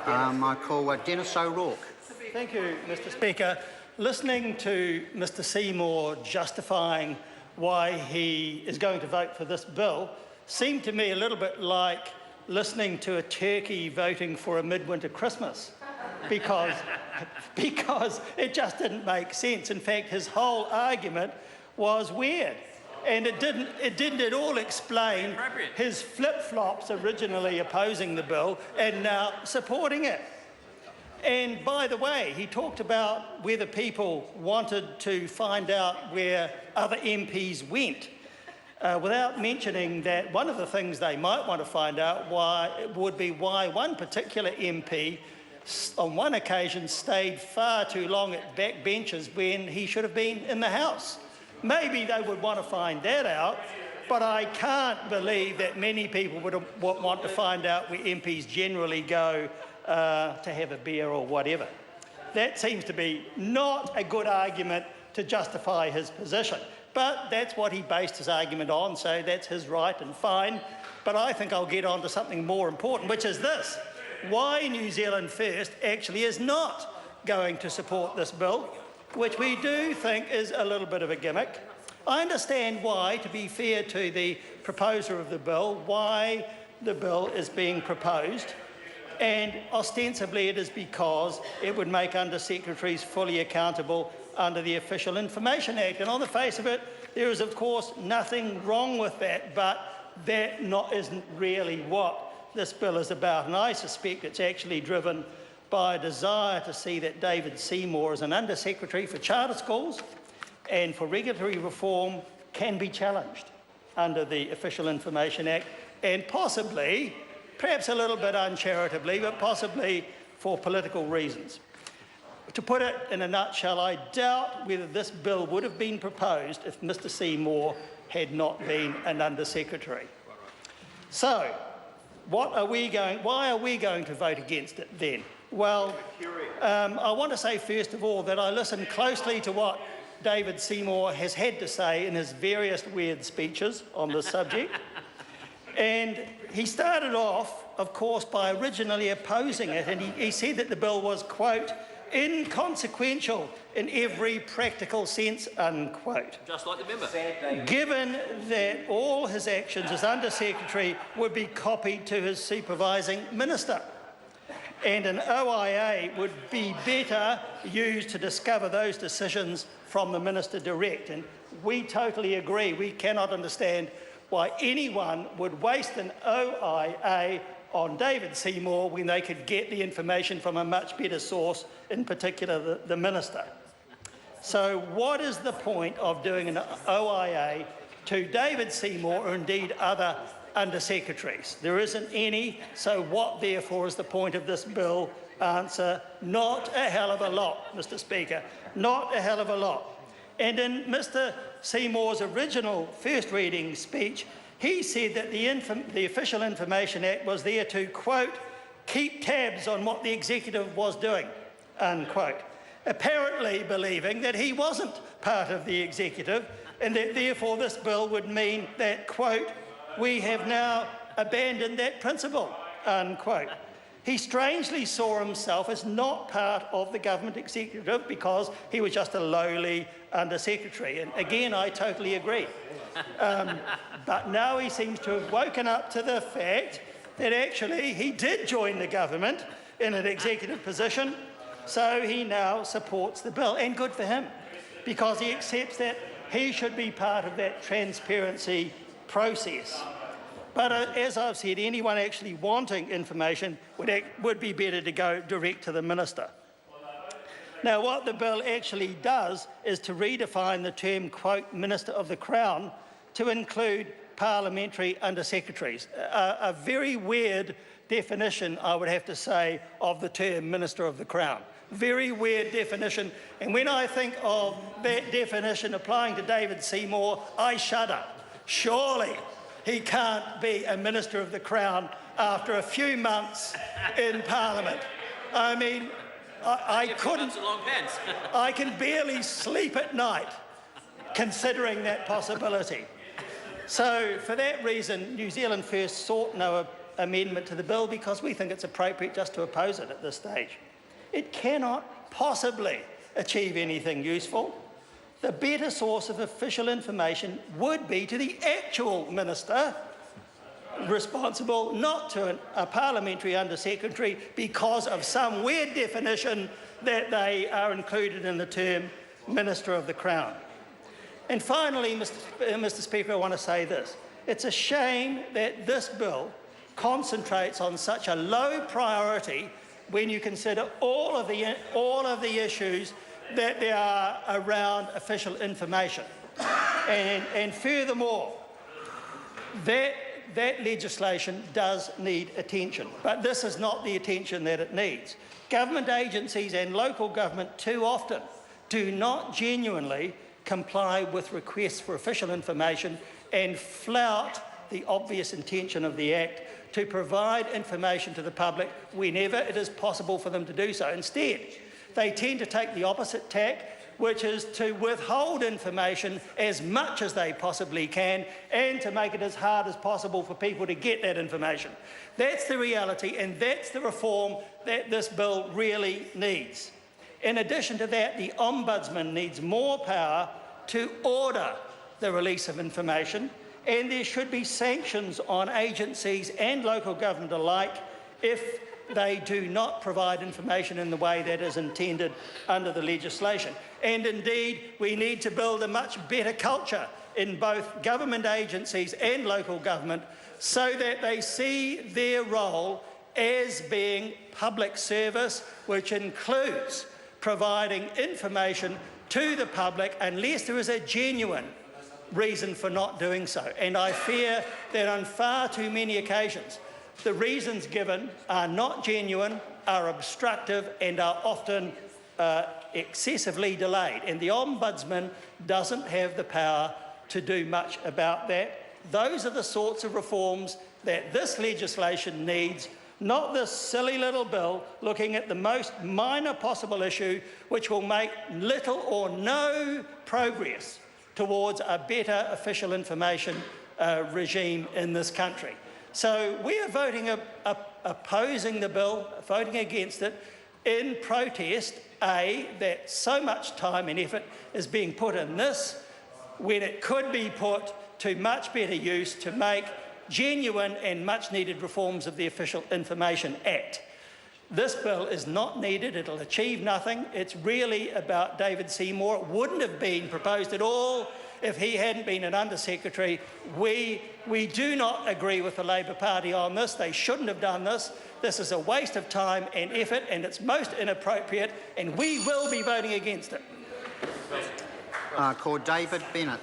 I call Dennis O'Rourke. Thank you, Mr Speaker. Listening to Mr Seymour justifying why he is going to vote for this bill seemed to me a little bit like listening to a turkey voting for a midwinter Christmas, because it just didn't make sense. In fact, his whole argument was weird, and it didn't at all explain his flip-flops originally opposing the bill and now supporting it. And by the way, he talked about whether people wanted to find out where other MPs went, without mentioning that one of the things they might want to find out would be why one particular MP on one occasion stayed far too long at back benches when he should have been in the House. Maybe they would want to find that out, but I can't believe that many people would want to find out where MPs generally go to have a beer or whatever. That seems to be not a good argument to justify his position. But that's what he based his argument on, so that's his right and fine. But I think I'll get on to something more important, which is this: why New Zealand First actually is not going to support this bill, which we do think is a little bit of a gimmick. I understand why, to be fair to the proposer of the bill, why the bill is being proposed. And ostensibly it is because it would make Under-Secretaries fully accountable under the Official Information Act. And on the face of it, there is of course nothing wrong with that, but that isn't really what this bill is about. And I suspect it's actually driven by a desire to see that David Seymour as an Under-Secretary for charter schools and for regulatory reform can be challenged under the Official Information Act, and possibly, perhaps a little bit uncharitably, but possibly for political reasons. To put it in a nutshell, I doubt whether this bill would have been proposed if Mr Seymour had not been an Under-Secretary. So, why are we going to vote against it then? Well, I want to say first of all that I listened closely to what David Seymour has had to say in his various weird speeches on this subject. And he started off, of course, by originally opposing it, and he said that the bill was, quote, inconsequential in every practical sense, unquote. Just like the member. Given that all his actions as Under-Secretary would be copied to his supervising minister, and an OIA would be better used to discover those decisions from the minister direct. And we totally agree. We cannot understand why anyone would waste an OIA on David Seymour when they could get the information from a much better source, in particular the minister. So what is the point of doing an OIA to David Seymour or indeed other Under-Secretaries? There isn't any, so what therefore is the point of this bill? Answer: not a hell of a lot, Mr Speaker, not a hell of a lot. And in Mr Seymour's original first reading speech, he said that the Official Information Act was there to, quote, keep tabs on what the executive was doing, unquote, apparently believing that he wasn't part of the executive and that therefore this bill would mean that, quote, we have now abandoned that principle, unquote. He strangely saw himself as not part of the government executive because he was just a lowly Under-Secretary. And again, I totally agree. But now he seems to have woken up to the fact that actually he did join the government in an executive position, so he now supports the bill. And good for him, because he accepts that he should be part of that transparency process. But as I've said, anyone actually wanting information would be better to go direct to the minister. Now, what the bill actually does is to redefine the term, quote, Minister of the Crown to include Parliamentary Under-Secretaries. A very weird definition, I would have to say, of the term Minister of the Crown. Very weird definition. And when I think of that definition applying to David Seymour, I shudder. Surely he can't be a Minister of the Crown after a few months in Parliament. I mean, I can barely sleep at night considering that possibility. So for that reason, New Zealand First sought no amendment to the bill because we think it's appropriate just to oppose it at this stage. It cannot possibly achieve anything useful. The better source of official information would be to the actual minister responsible, not to a parliamentary Under-Secretary because of some weird definition that they are included in the term Minister of the Crown. And finally, Mr. Speaker, I want to say this. It's a shame that this bill concentrates on such a low priority when you consider all of the issues that there are around official information. And furthermore, that legislation does need attention, but this is not the attention that it needs. Government agencies and local government too often do not genuinely comply with requests for official information and flout the obvious intention of the Act to provide information to the public whenever it is possible for them to do so. Instead, they tend to take the opposite tack, which is to withhold information as much as they possibly can and to make it as hard as possible for people to get that information. That's the reality, and that's the reform that this bill really needs. In addition to that, the Ombudsman needs more power to order the release of information, and there should be sanctions on agencies and local government alike if they do not provide information in the way that is intended under the legislation. And indeed, we need to build a much better culture in both government agencies and local government so that they see their role as being public service, which includes providing information to the public unless there is a genuine reason for not doing so. And I fear that on far too many occasions, the reasons given are not genuine, are obstructive and are often excessively delayed. And the Ombudsman doesn't have the power to do much about that. Those are the sorts of reforms that this legislation needs, not this silly little bill looking at the most minor possible issue which will make little or no progress towards a better official information regime in this country. So we are voting opposing the bill, voting against it, in protest, A, that so much time and effort is being put in this when it could be put to much better use to make genuine and much needed reforms of the Official Information Act. This bill is not needed, it'll achieve nothing. It's really about David Seymour. It wouldn't have been proposed at all if he hadn't been an Under-Secretary. We do not agree with the Labor Party on this. They shouldn't have done this. This is a waste of time and effort, and it's most inappropriate, and we will be voting against it. Call David Bennett.